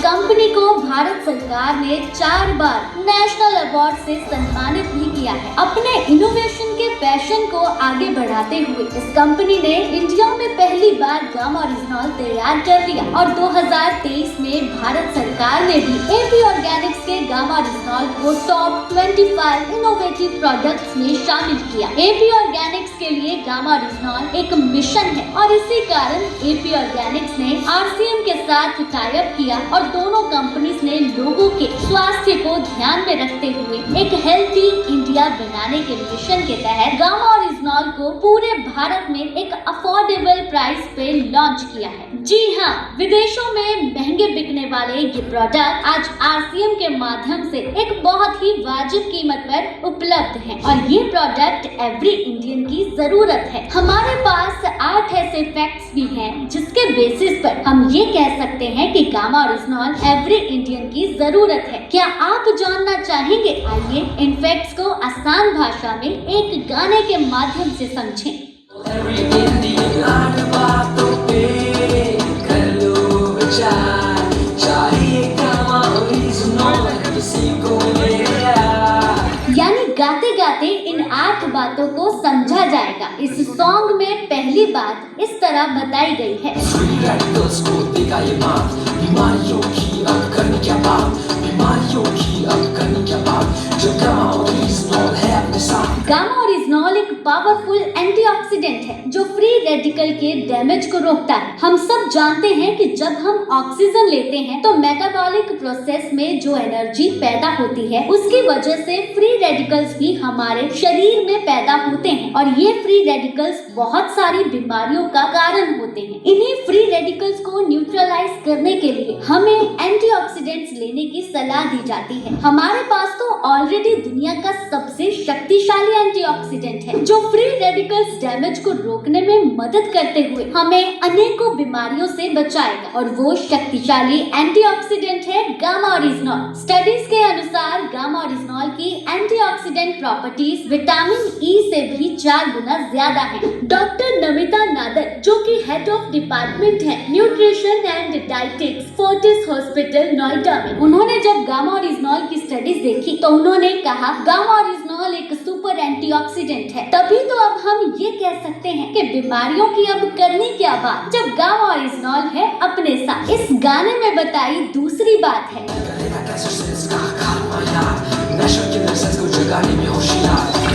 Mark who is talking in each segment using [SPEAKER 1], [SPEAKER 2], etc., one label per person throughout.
[SPEAKER 1] Company को भारत सरकार ने 4 बार नेशनल अवार्ड से सम्मानित भी किया है। अपने इनोवेशन के पैशन को आगे बढ़ाते हुए इस कंपनी ने इंडिया में पहली बार गामा ओरिजिनॉल तैयार कर लिया और 2023 में भारत सरकार ने भी एपी ऑर्गेनिक्स के गामा ओरिजिनॉल को टॉप 25 इनोवेटिव प्रोडक्ट्स में शामिल किया। एपी ऑर्गेनिक्स के लिए गामा ओरिजिनॉल एक मिशन है और इसी कारण एपी ऑर्गेनिक्स ने आरसीएम के साथ टाई अप किया और दोनों कंपनीज ने लोगों के स्वास्थ्य को ध्यान में रखते हुए एक हेल्थी इंडिया बनाने के मिशन के तहत गामा ओरिजिनॉल को पूरे भारत में एक अफोर्डेबल प्राइस पे लॉन्च किया है। जी हाँ, विदेशों में महंगे बिकने वाले ये प्रोडक्ट आज आरसीएम के माध्यम से एक बहुत ही वाजिब कीमत पर उपलब्ध है और ये प्रोडक्ट एवरी इंडियन की जरूरत है। हमारे पास 8 ऐसे फैक्ट्स भी हैं जिसके बेसिस पर हम ये कह सकते हैं कि गामा ओरिजिनॉल एवरी इंडियन की जरूरत है। क्या आप जानना चाहेंगे? आइए इन फैक्ट्स को आसान भाषा में एक गाने के माध्यम से समझें। यानी गाते गाते इन 8 बातों को समझा जाएगा। इस सॉन्ग में पहली बात इस तरह बताई गई है। गामा ओरिजिनॉल एक पावरफुल एंटीऑक्सीडेंट है जो फ्री रेडिकल के डैमेज को रोकता है। हम सब जानते हैं कि जब हम ऑक्सीजन लेते हैं तो मेटाबॉलिक प्रोसेस में जो एनर्जी पैदा होती है उसकी वजह से फ्री रेडिकल्स भी हमारे शरीर में पैदा होते हैं और ये फ्री रेडिकल्स बहुत सारी बीमारियों का कारण होते हैं। इन्हीं फ्री रेडिकल्स को न्यूट्रलाइज करने के लिए हमें एंटीऑक्सीडेंट्स लेने की सलाह दी जाती है। हमारे पास तो ऑलरेडी दुनिया का सबसे शक्तिशाली एंटीऑक्सीडेंट है जो फ्री रेडिकल्स डैमेज को रोकने में मदद करते हुए हमें अनेकों बीमारियों से बचाएगा और वो शक्तिशाली एंटीऑक्सीडेंट है गामा ओरिजिनॉल। स्टडीज के अनुसार गामा ओरिजिनॉल की एंटीऑक्सीडेंट प्रॉपर्टीज विटामिन ई से भी 4 गुना ज्यादा है। डॉक्टर नमिता नादर जो कि हेड ऑफ डिपार्टमेंट है nutrition and dietetics Fortis hospital Noida में, उन्होंने जब गामा ओरिजिनॉल की स्टडीज देखी तो उन्होंने कहा गामा ओरिजिनॉल एक सुपर एंटीऑक्सीडेंट है। तभी तो अब हम ये कह सकते हैं कि बीमारियों की अब करनी क्या बात जब गामा ओरिजिनॉल है अपने साथ। इस गाने में बताई दूसरी बात है।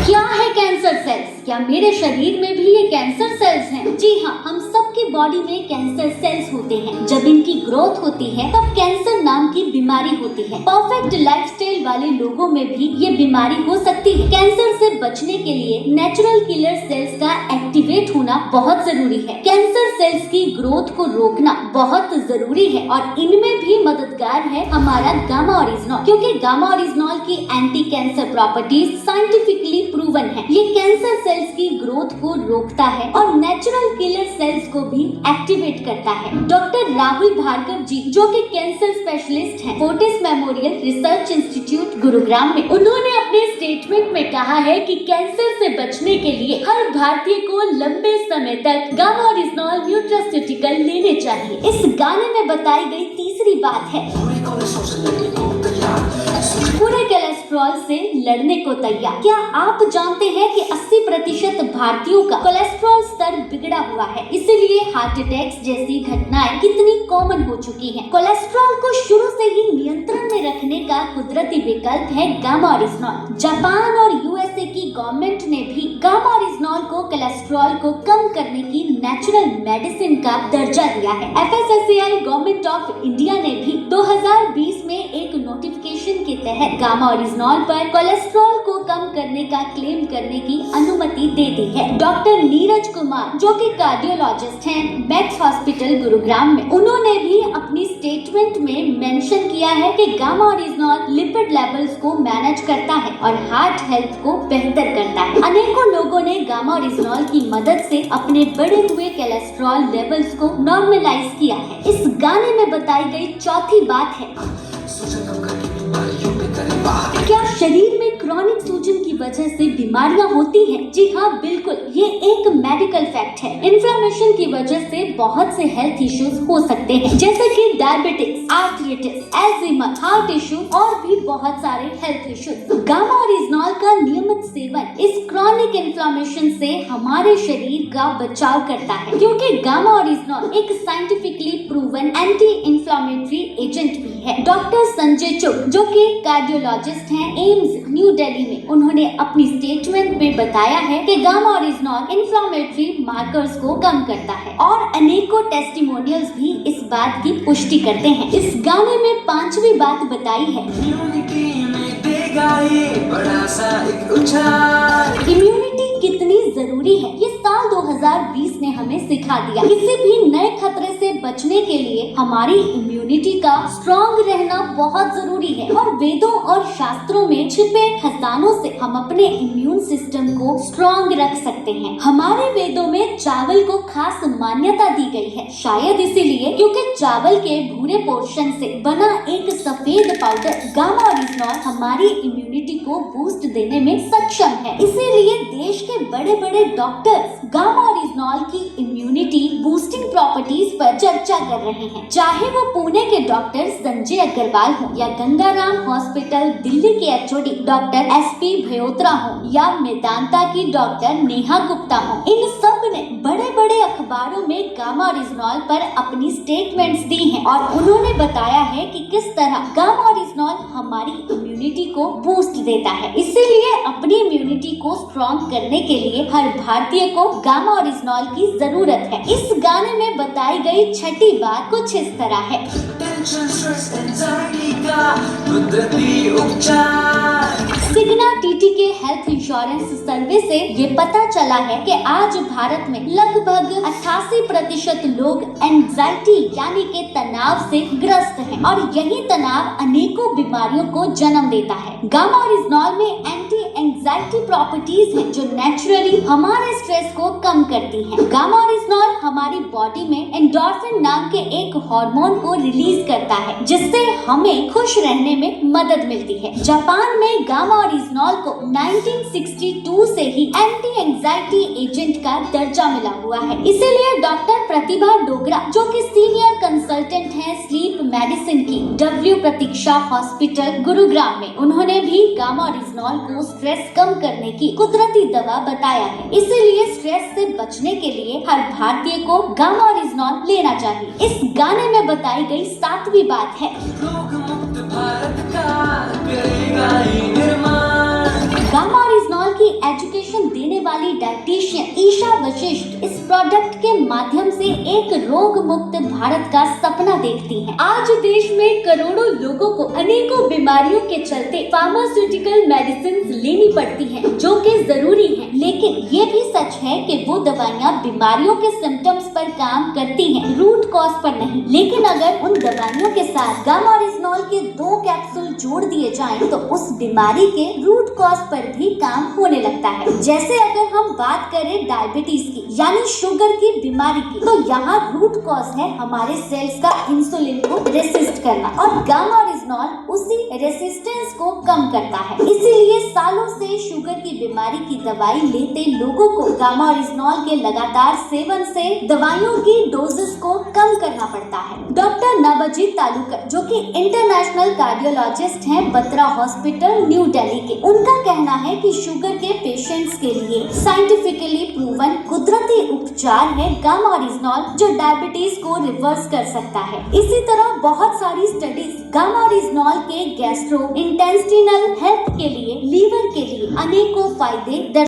[SPEAKER 1] क्या है कैंसर सेल्स? क्या मेरे शरीर में भी ये कैंसर सेल्स हैं? जी हाँ, हम सबकी बॉडी में कैंसर सेल्स होते हैं। जब इनकी ग्रोथ होती है तब कैंसर नाम की बीमारी होती है। परफेक्ट लाइफस्टाइल वाले लोगों में भी ये बीमारी हो सकती है। कैंसर से बचने के लिए नेचुरल किलर सेल्स का एक्टिवेट होना बहुत जरूरी है। कैंसर सेल्स की ग्रोथ को रोकना बहुत जरूरी है और इनमें भी मददगार है हमारा गामा ओरिजिनॉल, क्योंकि गामा ओरिजिनॉल की anti cancer properties scientifically proven है। ये कैंसर सेल्स की ग्रोथ को रोकता है और नेचुरल किलर सेल्स को भी एक्टिवेट करता है। डॉक्टर राहुल भार्गव जी जो कि कैंसर स्पेशलिस्ट हैं Fortis memorial research institute Gurugram में, उन्होंने अपने स्टेटमेंट में कहा है कि कैंसर से बचने के लिए हर भारतीय को लंबे समय तक गामा ओरिजिनॉल न्यूट्रास्यूटिकल लेने चाहिए। इस गाने में बताई गई तीसरी बात है पूरे कोलेस्ट्रॉल से लड़ने को तैयार। क्या आप जानते हैं कि 80% भारतीयों का कोलेस्ट्रॉल स्तर बिगड़ा हुआ है, इसीलिए हार्ट अटैक्स जैसी घटनाएं कितनी कॉमन हो चुकी हैं। कोलेस्ट्रॉल को शुरू से ही नियंत्रण में रखने का कुदरती विकल्प है गामा ओरिजिनॉल। जापान और यूएसए की गवर्नमेंट ने भी गामा ओरिजिनॉल को कोलेस्ट्रॉल को कम करने की नेचुरल मेडिसिन का दर्जा दिया है। एफएसएसएआई गवर्नमेंट ऑफ इंडिया ने भी 2020 में एक नोटिफिकेशन के तहत गामा ओरिजिनॉल पर कोलेस्ट्रॉल को कम करने का क्लेम करने की अनुमति दे दी है। डॉक्टर नीरज कुमार जो कि कार्डियोलॉजिस्ट हैं मैक्स हॉस्पिटल गुरुग्राम में, उन्होंने भी अपनी स्टेटमेंट में मेंशन किया है कि गामा ओरिजिनॉल लिपिड लेवल्स को मैनेज करता है और हार्ट हेल्थ को बेहतर करता है। अनेकों लोगों ने गामा ओरिजिनॉल की मदद से अपने बढ़े हुए कोलेस्ट्रॉल लेवल्स को नॉर्मलाइज किया है। इस गाने में बताई गई चौथी बात है क्या शरीर में क्रॉनिक सूजन की वजह से बीमारियां होती हैं? जी हाँ, बिल्कुल, ये एक मेडिकल फैक्ट है। इन्फ्लेमेशन की वजह से बहुत से हेल्थ इश्यूज हो सकते हैं, जैसे कि diabetics, arthritis, Alzheimer, heart issue और भी बहुत सारे हेल्थ इश्यूज। गामा ओरिजिनॉल का नियमित सेवन इस क्रॉनिक इन्फ्लेमेशन से हमारे शरीर का बचाव करता है, क्योंकि गामा ओरिजिनॉल एक scientifically proven anti inflammatory agent भी है। डॉक्टर संजय चुग, जो कि कार्डियोलॉजिस्ट हैं एम्स न्यू दिल्ली में, उन्होंने अपनी स्टेटमेंट में बताया है कि गामा ओरिजिनॉल इन्फ्लेमेटरी मार्कर्स को कम करता है और अनेकों टेस्टिमोनियल्स भी इस बात की पुष्टि करते हैं। इस गाने में 5वीं बात बताई है, इम्यूनिटी कितनी जरूरी है। ये साल 2020 ने हमें सिखा दिया। किसी भी नए खतरे से बचने के लिए हमारी इम्यूनिटी का स्ट्रॉन्ग रहना बहुत जरूरी है और वेदों और शास्त्रों में छिपे खजानों से हम अपने इम्यून सिस्टम को स्ट्रॉन्ग रख सकते हैं। हमारे वेदों में चावल को खास मान्यता दी गई है, शायद इसीलिए क्योंकि चावल के भूरे पोर्शन से बना एक सफेद पाउडर गामा ओरिजिनॉल हमारी इम्यूनिटी को बूस्ट देने में सक्षम है। इसीलिए देश के बड़े बड़े डॉक्टर्स गामा ओरिजिनॉल की इम्यूनिटी बूस्टिंग प्रॉपर्टीज पर चर्चा कर रहे हैं। चाहे वो पुणे के डॉक्टर संजय अग्रवाल हो या गंगाराम हॉस्पिटल दिल्ली के एचओडी डॉक्टर SP भयोत्रा हो या मेदांता की डॉक्टर नेहा गुप्ता हो, इन सब ने बड़े बड़े अखबारों में गामा ओरिजिनॉल पर अपनी स्टेटमेंट्स दी हैं और उन्होंने बताया है कि किस तरह गामा ओरिजिनॉल हमारी इम्यूनिटी को बूस्ट देता है। इसीलिए अपनी इम्यूनिटी को स्ट्रॉन्ग करने के लिए हर भारतीय को गामा ओरिजिनॉल की जरूरत है। इस गाने में बताई गई 6ठी बात कुछ इस तरह है, सिग्ना TTK हेल्थ इंश्योरेंस सर्वे से ये पता चला है कि आज भारत में लगभग 88% लोग एंजाइटी यानी कि तनाव से ग्रस्त हैं और यही तनाव अनेकों बीमारियों को जन्म देता है। गामा ओरिजिनॉल में एंटी एंजाइटी प्रॉपर्टीज हैं जो नेचुरली हमारे स्ट्रेस को कम करती हैं। गामा ओरिजिनॉल हमारी बॉडी में एंडोर्फिन नाम के एक हार्मोन को रिलीज करता है, जिससे हमें खुश रहने में मदद मिलती है। जापान में गामा ओरिजिनॉल को 1962 से ही एंटी एंजाइटी एजेंट का दर्जा मिला हुआ है। इसीलिए डॉक्टर प्रतिभा डोगरा, जो कि सीनियर कंसल्टेंट हैं स्लीप मेडिसिन की W प्रतीक्षा हॉस्पिटल गुरुग्राम में, उन्होंने भी गामा ओरिजिनॉल को स्ट्रेस कम करने की कुदरती दवा बताया है। इसीलिए स्ट्रेस से बचने के लिए हर भारतीय को गामा ओरिजिनॉल लेना चाहिए। इस गाने में बताई गई 7वीं बात है, गामा ओरिजिनॉल की एजुकेशन देने वाली डाइटिशियन ईशा वशिष्ठ इस प्रोडक्ट के माध्यम से एक रोग मुक्त भारत का सपना देखती हैं। आज देश में करोड़ों लोगों को अनेकों बीमारियों के चलते फार्मास्यूटिकल मेडिसिन लेनी पड़ती हैं, जो कि जरूरी है, लेकिन ये भी सच है कि वो दवाइयाँ बीमारियों के सिम्टम्स पर काम करती हैं, रूट कॉज पर नहीं। लेकिन अगर उन दवाइयों के साथ गामा ओरिजिनॉल के 2 कैप्सूल जोड़ दिए जाएं, तो उस बीमारी के रूट कॉज पर भी काम होने लगता है। जैसे अगर हम बात करें डायबिटीज की यानी शुगर की बीमारी की, तो यहाँ रूट कॉज है हमारे सेल्स का इंसुलिन को रेसिस्ट करना और गामा ओरिजिनॉल उसी रेसिस्टेंस को कम करता है। इसीलिए सालों से शुगर की बीमारी की दवाई लेते लोगों को गामा ओरिजिनॉल के लगातार सेवन से दवाइयों की डोजेस को कम करना पड़ता है। डॉक्टर नवजीत तालुकर, जो कि इंटरनेशनल कार्डियोलॉजिस्ट हैं बत्रा हॉस्पिटल न्यू दिल्ली के, उनका कहना है कि शुगर के पेशेंट्स के लिए साइंटिफिकली प्रूवन कुदरती उपचार है गामा ओरिजिनॉल, जो डायबिटीज को रिवर्स कर सकता है। इसी तरह बहुत सारी स्टडीज गामा ओरिजिनॉल के गैस्ट्रो इंटेस्टिनल हेल्थ के लिए, लीवर के लिए अनेकों फायदे